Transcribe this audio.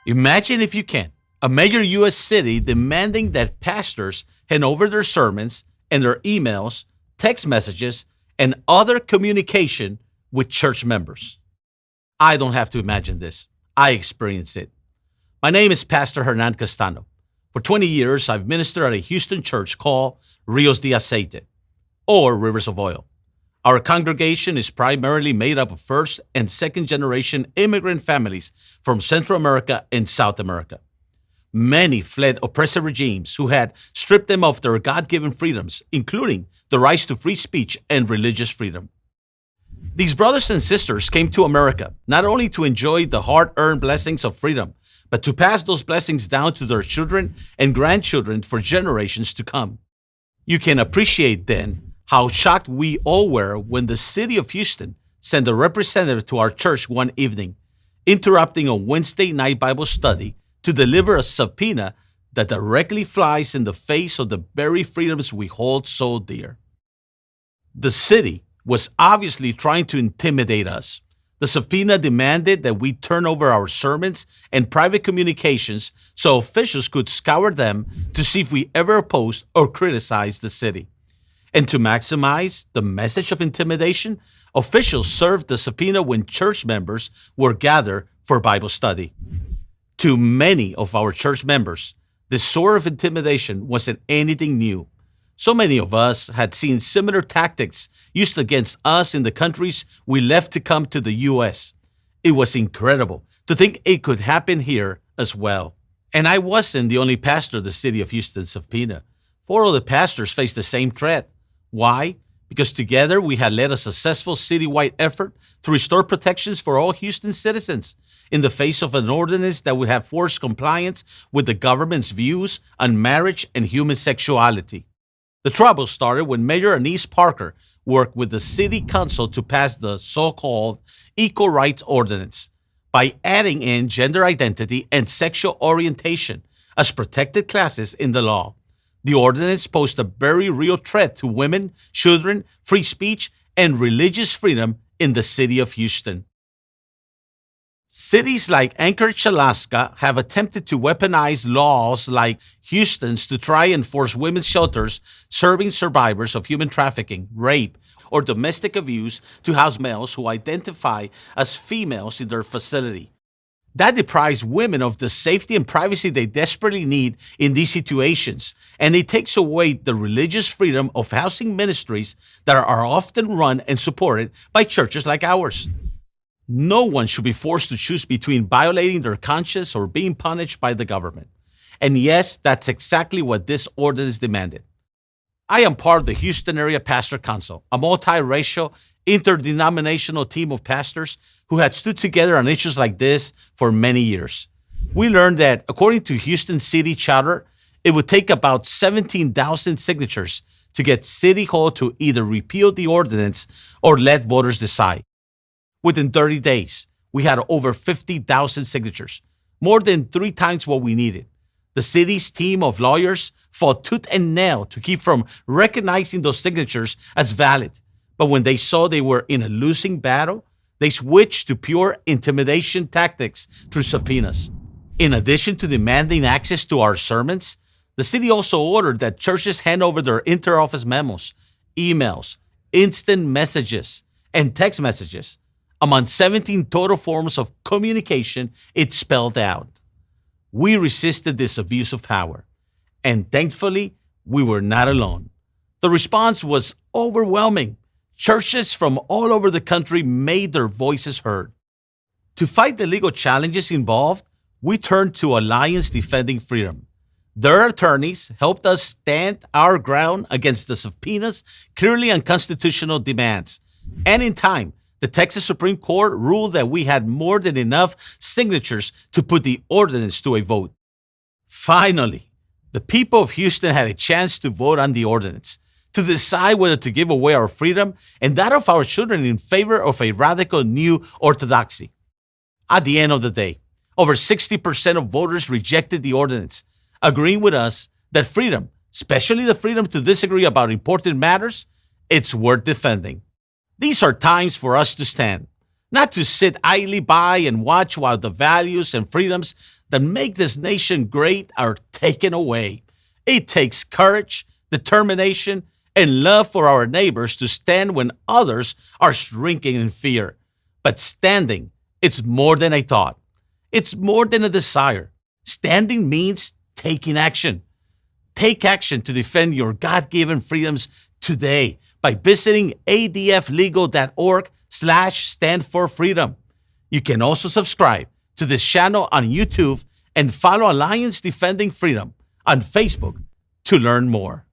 Imagine, if you can, a major U.S. city demanding that pastors hand over their sermons and their emails, text messages, and other communication with church members. I don't have to imagine this. I experienced it. My name is Pastor Hernan Castano. For 20 years, I've ministered at a Houston church called Rios de Aceite, or Rivers of Oil. Our congregation is primarily made up of first and second generation immigrant families from Central America and South America. Many fled oppressive regimes who had stripped them of their God-given freedoms, including the rights to free speech and religious freedom. These brothers and sisters came to America not only to enjoy the hard-earned blessings of freedom, but to pass those blessings down to their children and grandchildren for generations to come. You can appreciate then how shocked we all were when the city of Houston sent a representative to our church one evening, interrupting a Wednesday night Bible study to deliver a subpoena that directly flies in the face of the very freedoms we hold so dear. The city was obviously trying to intimidate us. The subpoena demanded that we turn over our sermons and private communications so officials could scour them to see if we ever opposed or criticized the city. And to maximize the message of intimidation, officials served the subpoena when church members were gathered for Bible study. To many of our church members, the sword of intimidation wasn't anything new. So many of us had seen similar tactics used against us in the countries we left to come to the U.S. It was incredible to think it could happen here as well. And I wasn't the only pastor the city of Houston subpoenaed. 4 other pastors faced the same threat. Why? Because together we had led a successful citywide effort to restore protections for all Houston citizens in the face of an ordinance that would have forced compliance with the government's views on marriage and human sexuality. The trouble started when Mayor Anise Parker worked with the city council to pass the so-called Equal Rights Ordinance by adding in gender identity and sexual orientation as protected classes in the law. The ordinance posed a very real threat to women, children, free speech, and religious freedom in the city of Houston. Cities like Anchorage, Alaska have attempted to weaponize laws like Houston's to try and force women's shelters serving survivors of human trafficking, rape, or domestic abuse to house males who identify as females in their facility. That deprives women of the safety and privacy they desperately need in these situations, and it takes away the religious freedom of housing ministries that are often run and supported by churches like ours. No one should be forced to choose between violating their conscience or being punished by the government. And yes, that's exactly what this ordinance demanded. I am part of the Houston Area Pastor Council, a multiracial, interdenominational team of pastors who had stood together on issues like this for many years. We learned that, according to Houston City Charter, it would take about 17,000 signatures to get City Hall to either repeal the ordinance or let voters decide. Within 30 days, we had over 50,000 signatures, more than 3 times what we needed. The city's team of lawyers fought tooth and nail to keep from recognizing those signatures as valid. But when they saw they were in a losing battle, they switched to pure intimidation tactics through subpoenas. In addition to demanding access to our sermons, the city also ordered that churches hand over their interoffice memos, emails, instant messages, and text messages. Among 17 total forms of communication it spelled out. We resisted this abuse of power, and thankfully, we were not alone. The response was overwhelming. Churches from all over the country made their voices heard. To fight the legal challenges involved, we turned to Alliance Defending Freedom. Their attorneys helped us stand our ground against the subpoena's clearly unconstitutional demands. And in time, the Texas Supreme Court ruled that we had more than enough signatures to put the ordinance to a vote. Finally, the people of Houston had a chance to vote on the ordinance, to decide whether to give away our freedom and that of our children in favor of a radical new orthodoxy. At the end of the day, over 60% of voters rejected the ordinance, agreeing with us that freedom, especially the freedom to disagree about important matters, it's worth defending. These are times for us to stand. not to sit idly by and watch while the values and freedoms that make this nation great are taken away. It takes courage, determination, and love for our neighbors to stand when others are shrinking in fear. But standing, it's more than a thought. It's more than a desire. Standing means taking action. Take action to defend your God-given freedoms today by visiting adflegal.org/standforfreedom. You can also subscribe to this channel on YouTube and follow Alliance Defending Freedom on Facebook to learn more.